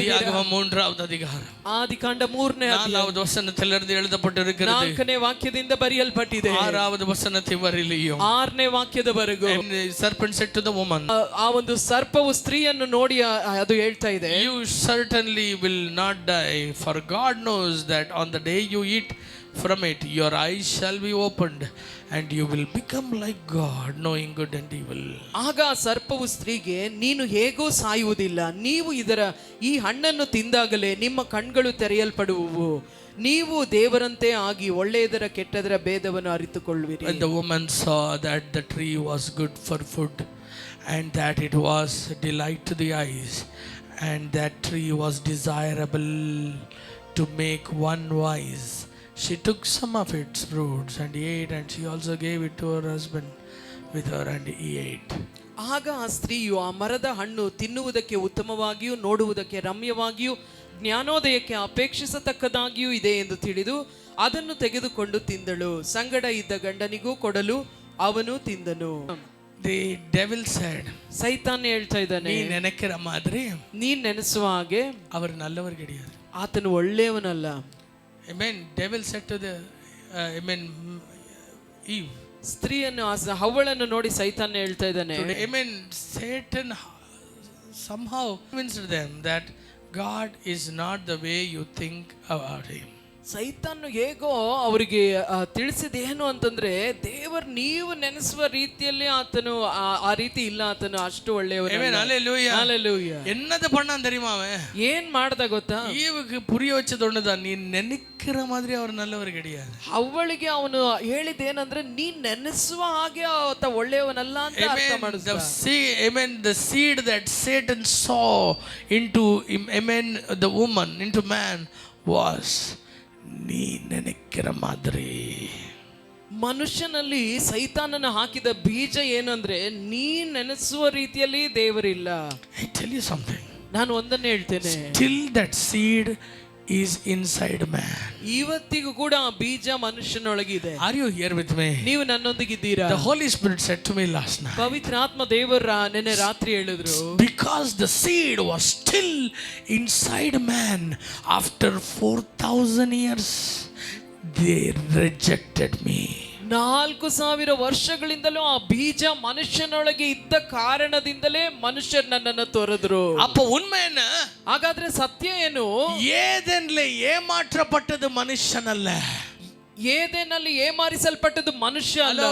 ஆதியாகமம் 3வது அதிகாரம் ஆதிகாண்ட 3ನೇ ಅಧ್ಯಾಯ 4வது வசனத்தில் இருந்து எழுதப்பட்டிருக்கிறது. 4ನೇ ವಾಕ್ಯದಿಂದ ಬರೆಯಲ್ಪಟ್ಟಿದೆ. 6வது ವಚನದವರೆಗೂ 6ನೇ ವಾಕ್ಯದವರೆಗೂ serpent said to the woman, ಆ ಒಂದು ಸರ್ಪವು ಸ್ತ್ರೀಯನ್ನು ನೋಡಿ ಅದು ಹೇಳ್ತಾ ಇದೆ, you certainly will not die, for God knows that on the day you eat from it your eyes shall be opened and you will become like God, knowing good and evil. ಆಗ ಸರ್ಪವು ಸ್ತ್ರೀಗೆ, ನೀನು ಹೇಗೂ ಸಾಯುವುದಿಲ್ಲ, ನೀವು ಈ ಹಣ್ಣನ್ನು ತಿಂದಾಗಲೇ ನಿಮ್ಮ ಕಣ್ಗಳು ತೆರೆಯಲ್ಪಡುವವು, ನೀವು ದೇವರಂತೆ ಆಗಿ ಒಳ್ಳೆಯದರ ಕೆಟ್ಟದರ ಭೇದವನ್ನು ಅರಿತುಕೊಳ್ಳುವಿರಿ. And the woman saw that the tree was good for food and that it was delight to the eyes and that tree was desirable to make one wise. She took some of its fruits and ate, and she also gave it to her husband with her, and he ate. ಆಗ ಆ ಸ್ತ್ರೀಯು ಆ ಮರದ ಹಣ್ಣು ತಿನ್ನುವುದಕ್ಕೆ ಉತ್ತಮವಾಗಿಯೂ ನೋಡುವುದಕ್ಕೆ ರಮ್ಯವಾಗಿಯೂ ಜ್ಞಾನೋದಯಕ್ಕೆ ಅಪೇಕ್ಷಿಸತಕ್ಕದಾಗಿಯೂ ಇದೆ ಎಂದು ತಿಳಿದು ಅದನ್ನು ತೆಗೆದುಕೊಂಡು ತಿಂದಳು. ಸಂಗಡ ಇದ್ದ ಗಂಡನಿಗೂ ಕೊಡಲು ಅವನು ತಿಂದನು. The devil said, ಸೈತಾನ್ ಹೇಳ್ತಾ ಇದ್ದಾನೆ, ನೀ ನೆನಕಿರ ಮಾದರಿ ನೀನ್ ನೆನೆಸುವ ಹಾಗೆ ಅವರು ನಲ್ಲವರು ಗೆಡಿಯಾರು, ಆತನು ಒಳ್ಳೆಯವನಲ್ಲ. Amen. Devil said to the Eve, ಸ್ತ್ರೀಯನ್ನು ಹವ್ವಳನ್ನು ನೋಡಿ ಸೈತಾನ್ ಹೇಳ್ತಾ ಇದ್ದಾನೆ, Amen. Satan somehow convinced them that God is not the way you think about him. ಸೈತಾನ್ ಹೇಗೋ ಅವರಿಗೆ ತಿಳಿಸಿದೇನು ಅಂತಂದ್ರೆ, ದೇವರು ನೀವು ನೆನೆಸುವ ರೀತಿಯಲ್ಲಿ ಆತನು ಆ ರೀತಿ ಇಲ್ಲ, ಆತನು ಅಷ್ಟು ಒಳ್ಳೆಯವರು. என்னது பண்ணான் தெரியுமா அவன்? ಏನ್ ಮಾಡ್ದ ಗೊತ್ತಾ? ஈவுக்கு புரிய வச்சதொன்னுதான், நீ நினைக்கிற மாதிரி அவர் நல்லவர் கிடையாது. ಅವಳಿಗೆ ಅವನು ಹೇಳಿದ್ದೇನಂದ್ರೆ, ನೀ ನೆನೆಸುವ ಹಾಗೆ ಆತ ಒಳ್ಳೆಯವನಲ್ಲ ಅಂತ ಅರ್ಥ ಮಾಡಿದ. The seed that Satan saw into the woman, into man, was ನೀ ನೆನಕಿರ ಮಾದರಿ. ಮನುಷ್ಯನಲ್ಲಿ ಸೈತಾನನ ಹಾಕಿದ ಬೀಜ ಏನಂದ್ರೆ, ನೀ ನೆನೆಸುವ ರೀತಿಯಲ್ಲಿ ದೇವರಿಲ್ಲ. I tell you something. ನಾನು ಒಂದನ್ನೇ ಹೇಳ್ತೇನೆ, Still that seed is inside man. ಇವತ್ತಿಗೂ ಕೂಡ ಆ ಬೀಜ ಮನುಷ್ಯನೊಳಗಿದೆ. Are you here with me? ನೀವು ನನ್ನೊಂದಿಗಿದ್ದೀರಾ? The Holy Spirit said to me last night, ಪವಿತ್ರಾತ್ಮ ದೇವರ ನೆನ್ನೆ ರಾತ್ರಿ ಹೇಳಿದ್ರು, because the seed was still inside man after 4,000 years they rejected me. 4,000 ವರ್ಷಗಳಿಂದಲೂ ಆ ಬೀಜ ಮನುಷ್ಯನೊಳಗೆ ಇದ್ದ ಕಾರಣದಿಂದಲೇ ಮನುಷ್ಯರು ನನ್ನನ್ನು ತೊರೆದ್ರು. அப்ப உண்மை என்ன? ಹಾಗಾದ್ರೆ ಸತ್ಯ ಏನು? ಏದೆನ್ಲೆ ಏಮಾற்றಪಟ್ಟದು ಮನುಷ್ಯನಲ್ಲ, ಏದೇನಲ್ಲಿ ಏಮಾರಿಸಲ್ಪಟ್ಟದ್ದು ಮನುಷ್ಯ ಅಲ್ಲ.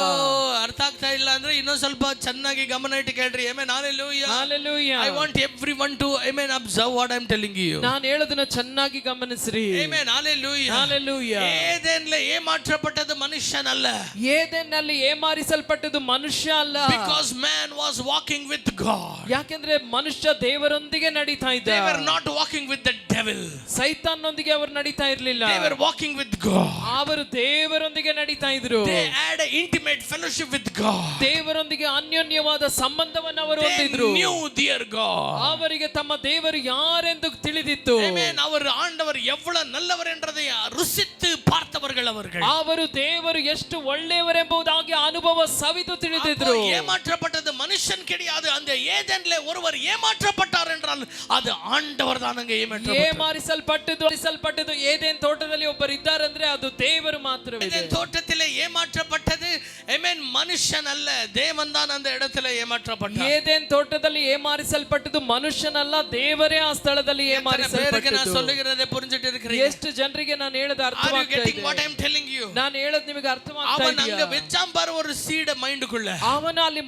ಅರ್ಥ ಆಗ್ತಾ ಇಲ್ಲ ಅಂದ್ರೆ ಇನ್ನೊಂದು ಸ್ವಲ್ಪ ಚೆನ್ನಾಗಿ ಗಮನ ಇಟ್ಟು ಕೇಳ್ರಿ. Amen. Hallelujah. Hallelujah. I want everyone to observe what I am telling you. ನಾನು ಹೇಳೋದನ್ನ ಚೆನ್ನಾಗಿ ಗಮನಿಸ್ರಿ. ಆಮೆನ್. hallelujah. Hallelujah. ಏದೆನ್ಲೆ ಏಮಾற்றಪಟ್ಟದು ಮನುಷ್ಯನಲ್ಲ, ಏದೇನಲ್ಲಿ ಏಮಾರಿಸಲ್ಪಟ್ಟದ್ದು ಮನುಷ್ಯ ಅಲ್ಲ. because man was walking with God. ಯಾಕೆಂದ್ರೆ ಮನುಷ್ಯ ದೇವರೊಂದಿಗೆ ನಡೀತಾ ಇದ್ದ. They were not walking with the devil. ಸೈತಾನನೊಂದಿಗೆ ಅವರು ನಡೀತಾ ಇರಲಿಲ್ಲ. They were walking with God. ಅವರು ದೇವರೊಂದಿಗೆ ನಡೀತಾ ಇದ್ರು. They had an intimate fellowship with God. ದೇವರೊಂದಿಗೆ ಅನ್ಯೋನ್ಯವಾದ ಸಂಬಂಧವನ್ನು ಅವರು ಹೊಂದಿದ್ರು. They knew their God. ಅವರಿಗೆ ತಮ್ಮ ದೇವರು ಯಾರೆಂದು ತಿಳಿದಿತ್ತು. ಆಮೆನ್. ಅವರು ಆಂಡவர் எவ்வளவு நல்லவர் என்றதை ருசித்து பார்த்தவர்கள் அவர்கள். ಅವರು ದೇವರು ಎಷ್ಟು ಒಳ್ಳೆಯವರೆಂಬುದಾಗಿ ಅನುಭವ ಸವಿದು ತಿಳಿದಿದ್ರು. ஏமாற்றப்பட்டது மனுஷன் கிடையாது, அந்த ஏதேனிலே ஒருவர் ஏமாற்றப்பட்டார் என்றால் அது ஆண்டவர் தான். அங்கே ಏಮಾರಿಸಲ್ಪಟ್ಟದ್ದು ಏದೇನ್ ತೋಟದಲ್ಲಿ ಒಬ್ಬರು ಇದ್ದಾರೆ ಅಂದ್ರೆ ಅದು ದೇವರು ಮಾತ್ರವೇ. ಏದೇನ್ ತೋಟದಲ್ಲಿ ಏಮಾற்றಪಟ್ಟது ಆಮೆನ್ ಮನುಷ್ಯನಲ್ಲ, ದೇವನ್தான் அந்த இடத்துல ஏமாற்றப்பட்டார். ಏದೇನ್ ತೋಟದಲ್ಲಿ ಏಮಾರಿಸಲ್ಪಟ್ಟದ್ದು ಮನುಷ್ಯನಲ್ಲ, ದೇವರೇ ಆ ಸ್ಥಳದಲ್ಲಿ ಏಮಾರಿಸಲ್ಪಟ್ಟದ್ದು. ನಾನು சொல்லுகிறதை புரிஞ்சிட்டு இருக்கிறீங்க? ಎಷ್ಟು ಜನರಿಗೆ ನಾನು ಹೇಳೋದು ಅರ್ಥವಾಗ್ತಾ ಇದೆ? What I am telling you. ನಾನು ಹೇಳೋದು ನಿಮಗೆ ಅರ್ಥವಾಗ್ತಾ ಇದೆಯಾ? ಅವನು ಅங்க வெச்சான் பாரு ஒரு சீட மைண்டுக்குள்ள. ಅವನು ಅಲ್ಲಿ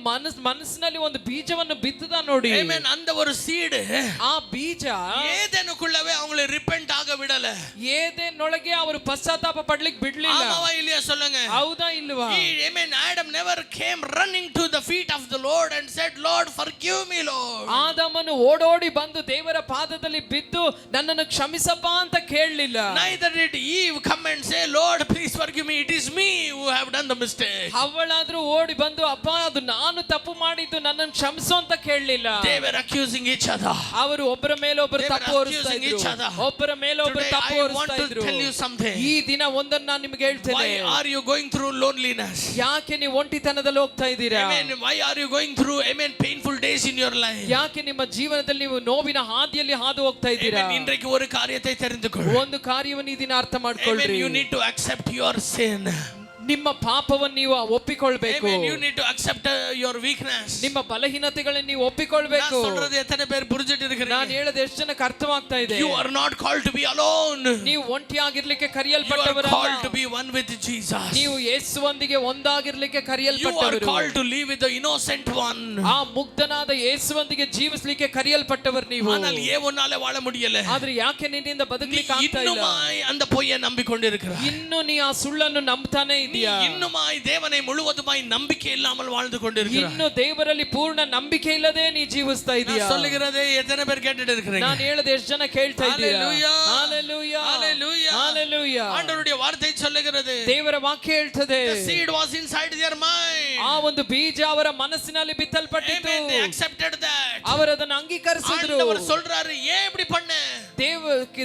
ಮನಸ್ಸಿನಲ್ಲಿ ಒಂದು ಬೀಜವನ್ನು ಬಿತ್ತದ ನೋಡಿ. ಆಮೆನ್. அந்த ஒரு சீடு, ಆ ಬೀಜ ಏದೇನುக்குள்ளவே அவங்களை ರಿಪೆಂಟ್ ಆಗ ಬಿಡಲ್ಲ. ಏದೇನೊಳಗೆ ಅವರು ಪಶ್ಚಾತ್ತಾಪ ಪಡ್ಲಿಕ್ಕೆ ಬಿಡ್ಲಿಲ್ಲ. ಆಮವಾ ಇಲ್ಲಿಯಾ சொல்லுங்க? ಹೌದಾ ಇಲ್ವಾ? Amen. Adam never came running to the feet of the Lord and said, Lord, forgive me, Lord. ಆದಾಮನು ಓಡೋಡಿ ಬಂದು ದೇವರ ಪಾದದಲ್ಲಿ ಬಿದ್ದು ನನ್ನನ್ನು ಕ್ಷಮಿಸಪ್ಪ ಅಂತ ಕೇಳಲಿಲ್ಲ. Neither did Eve come and say, Lord, please forgive me, it is me who have done the mistake. ಅವಳಾದ್ರೂ ಓಡಿ ಬಂದು, ಅಪ್ಪ ಅದು ನಾನು ತಪ್ಪು ಮಾಡಿದ್ದು ನನ್ನನ್ನು ಕ್ಷಮಿಸು ಅಂತ ಕೇಳಲಿಲ್ಲ. They were accusing each other. ಅವರು ಒಬ್ಬರ ಮೇಲೆ ಒಬ್ಬರು They were ತಪ್ಪು ಹೊರಿಸ್ತಾ accusing ಇದ್ರು. each other. ಒಬ್ಬರ ಮೇಲೆ ಒಬ್ಬರು Today ತಪ್ಪು I want ಹೊರಿಸ್ತಾ to ಇದ್ರು. tell you something. ಈ ದಿನ ಒಂದನ್ನು ನಾನು ನಿಮಗೆ ಹೇಳ್ತೇನೆ. Why are you going through loneliness? ಯಾಕೆ ನೀವು ಒಂಟಿತನದಲ್ಲಿ ಹೋಗ್ತಾ ಇದ್ದೀರಾ? Amen. Why are you going through, amen, painful days in your life? ಯಾಕೆ ನಿಮ್ಮ ಜೀವನದಲ್ಲಿ ನೀವು ನೋವಿನ ಹಾದಿಯಲ್ಲಿ ಹಾದು ಹೋಗ್ತಾ ಇದ್ದೀರಾ? Amen. இன்றைக்கு ஒரு காரியத்தை தெரிந்துகொள். ಒಂದು ಕಾರ್ಯವನ್ನು ಈ ದಿನ ಅರ್ಥ Amen. ಮಾಡ್ಕೊಳ್ಳ್ರಿ. You need to accept your sin. ನಿಮ್ಮ ಪಾಪವನ್ನು ನೀವು ಒಪ್ಪಿಕೊಳ್ಬೇಕು. Amen. You need to accept your weakness. ನಿಮ್ಮ ಬಲಹೀನತೆಗಳನ್ನು ನೀವು ಒಪ್ಪಿಕೊಳ್ಬೇಕು. நான் சொல்றது எத்தனை பேர் புரிஞ்சிட்டு ನಾನು இருக்கீங்க? ಹೇಳೋದು ಎಷ್ಟು ಜನಕ್ಕೆ ಅರ್ಥವಾಗ್ತಾ ಇದೆ? You are not called to be alone. ನೀವು ಒಂಟಿಯಾಗಿರ್ಲಿಕ್ಕೆ You are ಕರೆಯಲ್ಪಟ್ಟವರಲ್ಲ. called to be one with Jesus. ನೀವು ಯೇಸುವೊಂದಿಗೆ ಒಂದಾಗಿರ್ಲಿಕ್ಕೆ You are ಕರೆಯಲ್ಪಟ್ಟವರು. called to live with the innocent one. ಆ ಮುಗ್ಧನಾದ ಯೇಸುವೊಂದಿಗೆ ಜೀವಿಸಲಿಕ್ಕೆ ಕರೆಯಲ್ಪಟ್ಟವರು ನೀವು. ஆனால் ஏவனால வாழ முடியல. ಆದ್ರೆ ಯಾಕೆ ನಿನ್ನಿಂದ ಬದುಕಲಿಕ್ಕೆ ಆಗ್ತಾ ಇಲ್ಲ? இன்னுமாய் அந்த பொய்யை நம்பிக்கொண்டிருக்கிறாய். ಇನ್ನು ನೀ ಆ ಸುಳ್ಳನ್ನು ನಂಬ್ತಾನೆ நீ ಇದೀಯಾ? இன்னுமாய் தேவனை முழுவதுமாய் நம்பிக்கை இல்லாமல் வாழ்ந்து கொண்டிருக்கிறாய். ಇನ್ನು ದೇವರಲ್ಲಿ ಪೂರ್ಣ ನಂಬಿಕೆ ಇಲ್ಲದೆ ನೀ ಜೀವಿಸ್ತಾ ಇದೀಯಾ? நான் சொல்லுகிறதை எத்தனை பேர் கேட்டுட்டு இருக்கீங்க? ನಾನು ಹೇಳದೆ ಎಷ್ಟು ಜನ ಕೇಳ್ತಾ ಇದ್ದೀರಾ? Hallelujah. Hallelujah. Hallelujah. Hallelujah. ஆண்டவருடைய வார்த்தை சொல்லுகிறது. ದೇವರ ವಾಕ್ಯ ಹೇಳ್ತದೆ. The seed was inside their mind. ಆ ಒಂದು ಬೀಜ ಅವರ ಮನಸ್ಸಿನಲ್ಲಿ ಬಿತ್ತಲ್ಪಟ್ಟಿತು. Amen. They accepted that. ಅವರು ಅದನ್ನು ಅಂಗೀಕರಿಸಿದ್ರು. ஆண்டவர் சொல்றாரு, ஏன் இப்படி பண்ண?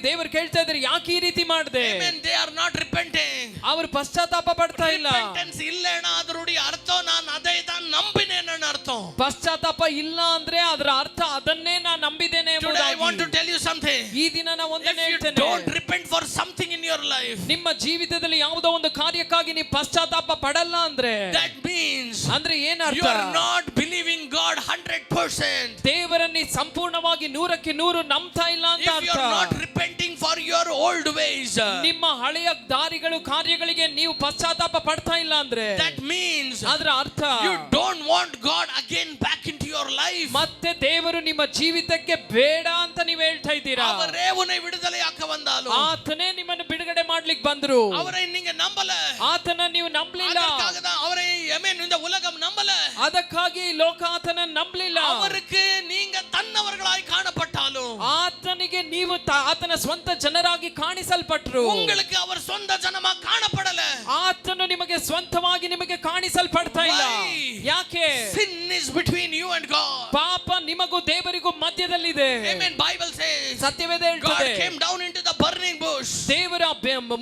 ದೇವರು ಕೇಳ್ತಾ ಇದ್ದಾರೆ, ಯಾಕೆ ಈ ರೀತಿ ಮಾಡಿದೆ? Amen. They are not repenting. ಅವರು ಪಶ್ಚಾತ್ತಾಪ ಪಡ್ತಾ ಇಲ್ಲ. Repentance இல்லனா ಅದರುடைய ಅರ್ಥ ನಾನು ಅದೇ தான் ನಂಬಿನೇನ ಅರ್ಥ. ಪಶ್ಚಾತ್ತಾಪ ಇಲ್ಲ ಅಂದ್ರೆ ಅದರ ಅರ್ಥ ಅದನ್ನೇ ನಾನು ನಂಬಿದ್ದೇನೆ Today I want to ಎಂಬುದಾಗಿ. tell you something. ಈ ದಿನ ನಾನು ಒಂದನ್ನು If you ಹೇಳ್ತೇನೆ. don't repent for something in your life, ನಿಮ್ಮ ಜೀವಿತದಲ್ಲಿ ಯಾವುದೋ ಒಂದು ಕಾರ್ಯಕ್ಕಾಗಿ ನೀವು ಪಶ್ಚಾತ್ತಾಪ ಪಡಲ್ಲ ಅಂದ್ರೆ that means ಅಂದ್ರೆ you ಏನರ್ಥ? are not believing God 100%. ದೇವರನ್ನು ಸಂಪೂರ್ಣವಾಗಿ 100% ನಂಬ್ತಾ ಇಲ್ಲ ಅಂತ If you ಅರ್ಥ. are not repenting for your old ways, ನಿಮ್ಮ ಹಳೆಯ ದಾರಿಗಳು ಕಾರ್ಯಗಳಿಗೆ ನೀವು ಪಶ್ಚಾತ್ತಾಪ ಪಡ್ತಾ ಇಲ್ಲ ಅಂದ್ರೆ that means ಅದರ ಅರ್ಥ you don't want God again back into your life. ಮತ್ತೆ ದೇವರು ನಿಮ್ಮ ಜೀವಿತಕ್ಕೆ ಬೇಡ ಅಂತ ನೀವು ಹೇಳ್ತಾ ಇದ್ದೀರಾ. அவரே உன்னை விடுதலையாக்க வந்தாலும் ಆತನೇ ನಿಮ್ಮನ್ನು ಬಿಡುಗಡೆ ಮಾಡ್ಲಿಕ್ಕೆ ಬಂದ್ರು. அவரை நீங்க நம்பல. ಆತನ ನೀವು ನಂಬಲಿಲ್ಲ. அதற்காக தான் அவரை ஆமென் இந்த உலகம் நம்பல. ಅದಕ್ಕಾಗಿ ಈ ಲೋಕ ಆತನ ನಂಬಲಿಲ್ಲ. அவருக்கு நீங்க தன்னவர்களாய் காணப்பட்டாலும் ಆತನಿಗೆ ನೀವು ಆತನ ಸ್ವಂತ ಜನರಾಗಿ ಕಾಣಿಸಲ್ಪಟ್ರು. உங்களுக்கு அவர் சொந்த ஜனமா காணப்படல. ಆತನು ನಿಮಗೆ ಸ್ವಂತವಾಗಿ ನಿಮಗೆ ಕಾಣಿಸಲ್ಪಡ್ತಾ ಇಲ್ಲ. Why? ಯಾಕೆ? Sin is between you and God. ಪಾಪ ನಿಮಗೂ ದೇವರಿಗೂ ಮಧ್ಯದಲ್ಲಿದೆ. Amen. Bible says ಸತ್ಯವೇದ God ಹೇಳ್ತದೆ, came down into the burning bush. ದೇವರ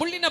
ಮುಳ್ಳಿನ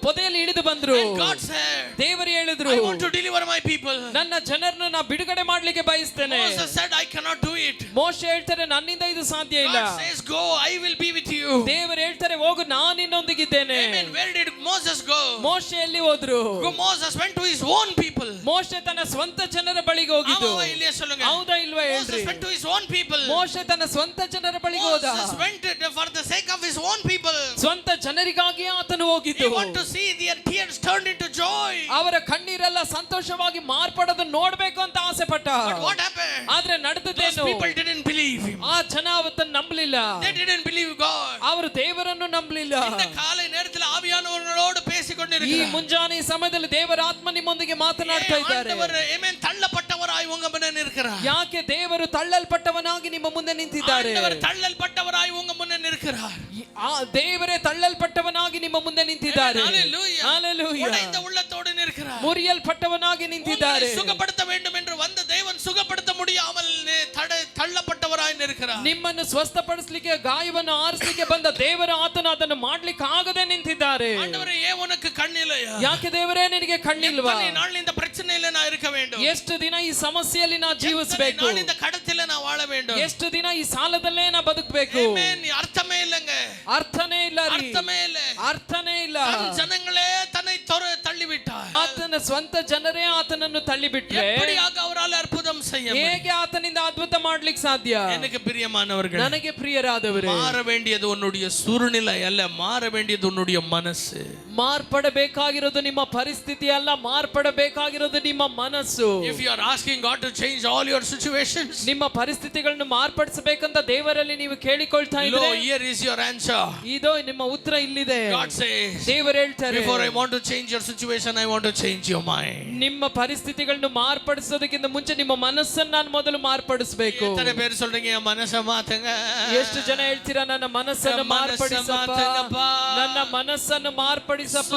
ಪೊದೆಯಲ್ಲಿ ಇಳಿದು ಬಂದ್ರು. And God said, ದೇವರು ಹೇಳಿದ್ರು, I want to deliver my people. ನನ್ನ ಜನರನ್ನು ನಾ ಬಿಡುಗಡೆ ಮಾಡ್ಲಿಕ್ಕೆ ಬಯಸ್ತೇನೆ. Moses said, I cannot do it. ಮೋಶೆ ಹೇಳ್ತಾರೆ, ನನ್ನಿಂದ ಇದು ಸಾಧ್ಯ ಇಲ್ಲ. God says, go, I will be with you. ದೇವರು ಹೇಳ್ತಾರೆ, ಹೋಗು, ನಾನು ನಿನ್ನೊಂದಿಗಿದ್ದೇನೆ. Amen. Where did Moses go? ಮೋಶೆ ಎಲ್ಲಿ ಹೋದ್ರು? Moses went to his own people. ಮೋಶೆ ತನ್ನ ಸ್ವಂತ ಜನರ ಬಳಿಗೆ ಹೋಗಿದ್ದು. ஆமாவா இல்லையா சொல்லுங்க? ಹೌದಾ ಇಲ್ವಾ ಹೇಳ್ರಿ? Moses went to his own people. ಮೋಶೆ ತನ್ನ ಸ್ವಂತ ಜನರ ಬಳಿಗೆ ಹೋದ. Moses went for the sake of his own people. ಸ್ವಂತ ಜನರಿಗಾಗಿ ಆತನು He ಹೋಗಿದ್ದು. want to see their tears turned into joy. ಅವರ ಕಣ್ಣೀರೆಲ್ಲ ಸಂತೋಷವಾಗಿ ಮಾರ್ಪಡೋದನ್ನ ನೋಡ್ಬೇಕು ಅಂತ ಆಸೆ ಪಟ್ಟ. But what happened? ಆದ್ರೆ Those ನಡೆದದ್ದೇನು? people didn't believe him. ಆ ಜನ ಅವತ್ತನ್ನು ನಂಬಲಿಲ್ಲ. They didn't believe God. ಅವರು ದೇವರನ್ನು ನಂಬಲಿಲ್ಲ. இந்த காலை நேரத்தில் ஆவியானவர்களோடு ಈ பேசிக்கொண்டிருக்கிறார். ಮುಂಜಾನೆ ಸಮಯದಲ್ಲಿ ದೇವರ ಆತ್ಮ ನಿಮ್ಮೊಂದಿಗೆ ಮಾತನಾಡ್ತಾ ಇದ್ದಾರೆ. ஆண்டவர் ஆமென் தள்ளப்பட்டவராய் உங்க முன்னே நிற்கிறார். ಯಾಕೆ ದೇವರು ತಳ್ಳಲ್ಪಟ್ಟವನಾಗಿ ನಿಮ್ಮ ಮುಂದೆ ನಿಂತಿದ್ದಾರೆ? ஆண்டவர் தள்ளப்பட்டவராய் உங்க முன்னே நிற்கிறார். ಆ ದೇವರೇ ತಳ್ಳಲ್ಪಟ್ಟವನಾಗಿ ನಿಮ್ಮ ಮುಂದೆ ನಿಂತಿದ್ದಾರೆ. Hallelujah. Hallelujah. உடைந்த உள்ளத்தோடு நிற்கிறார். ಮುರಿಯಲ್ಪಟ್ಟವನಾಗಿ ನಿಂತಿದ್ದಾರೆ. உங்களை சுகப்படுத்த வேண்டும் என்று வந்த தேவன் சுகப்படுத்த முடியாமல் தள்ளப்பட்டவராய் நிற்கிறார். ನಿಮ್ಮನ್ನು ಸ್ವಸ್ಥಪಡಿಸಲಿಕ್ಕೆ ಗಾಯವನ್ನು ಆರಿಸಲಿಕ್ಕೆ ಬಂದ ದೇವರ ಆತನು ಅದನ್ನು ಮಾಡ್ಲಿಕ್ಕೆ ಆಗದೆ ನಿಂತಿದ್ದಾರೆ. ஆண்டவரே ஏன் உனக்கு கண் இல்லையா? ಯಾಕೆ ದೇವರೇ ನಿನಗೆ ಕಣ್ಣಿಲ್ವಾ? எத்தனை நாள் இந்த பிரச்சனையில நான் இருக்க வேண்டும்? ಎಷ್ಟು ದಿನ ಈ ಸಮಸ್ಯೆಯಲ್ಲಿ ನಾ ಜೀವಿಸಬೇಕು? நான் இந்த கடத்தில நான் வாழ வேண்டும்? ಎಷ್ಟು ದಿನ ಈ ಸಾಲದಲ್ಲೇ ನಾ ಬದುಕಬೇಕು? ஆமென். ಅರ್ಥமே இல்லங்க. ಅರ್ಥನೇ ಇಲ್ಲ ರೀ. ಅರ್ಥமே ಇಲ್ಲ. ಅರ್ಥನೇ ಇಲ್ಲ. ಜನங்களே தன்னை தள்ளிவிட்டார். ಆತನ ಸ್ವಂತ ಜನರೇ ಆತನನ್ನು ತಳ್ಳಿಬಿಟ್ರೆ எப்படியாக அவரால் அற்புதம் செய்ய முடியும்? ಹೇಗೆ ಆತನಿಂದ ಅದ್ಭುತ ಮಾಡ್ಲಿಕ್ಕೆ ಸಾಧ್ಯ? எனக்கு பிரியமானவர்களே, ನನಗೆ ಪ್ರಿಯರಾದವರೇ, மாற வேண்டியது உன்னுடைய சூழ்நிலை அல்ல, மாற வேண்டியது உன்னுடைய மனசு. ಮಾರ್ಪಡಬೇಕಾಗಿರೋದು ನಿಮ್ಮ ಪರಿಸ್ಥಿತಿ ಅಲ್ಲ, ಮಾರ್ಪಡಬೇಕಾಗಿರೋದು ನಿಮ್ಮ ಮನಸ್ಸು. If you are asking God to change all your situations, ನಿಮ್ಮ ಪರಿಸ್ಥಿತಿಗಳನ್ನು ಮಾರ್ಪಡಿಸಬೇಕಂತ ದೇವರಲ್ಲಿ ನೀವು ಕೇಳಿಕೊಳ್ತಾ ಇದ್ರೆ, here is your answer. ಇದೋ ನಿಮ್ಮ ಉತ್ತರ ಇಲ್ಲಿದೆ. God says, ದೇವರು ಹೇಳ್ತಾರೆ, before I want to change your situation, I want to change your mind. ನಿಮ್ಮ ಪರಿಸ್ಥಿತಿಗಳನ್ನು ಮಾರ್ಪಡಿಸೋದಕ್ಕಿಂತ ಮುಂಚೆ ನಿಮ್ಮ ಮನಸ್ಸನ್ನು ನಾನು ಮೊದಲು ಮಾರ್ಪಡಿಸಬೇಕು. எத்தனை பேர் சொல்றீங்க என் மனசை மாத்துங்க? ಎಷ್ಟು ಜನ ಹೇಳ್ತೀರಾ ನನ್ನ ಮನಸ್ಸನ್ನು ಮಾರ್ಪಡಿಸಪ್ಪ, ನನ್ನ ಮನಸ್ಸನ್ನು ಮಾರ್ಪಡಿಸಪ್ಪ.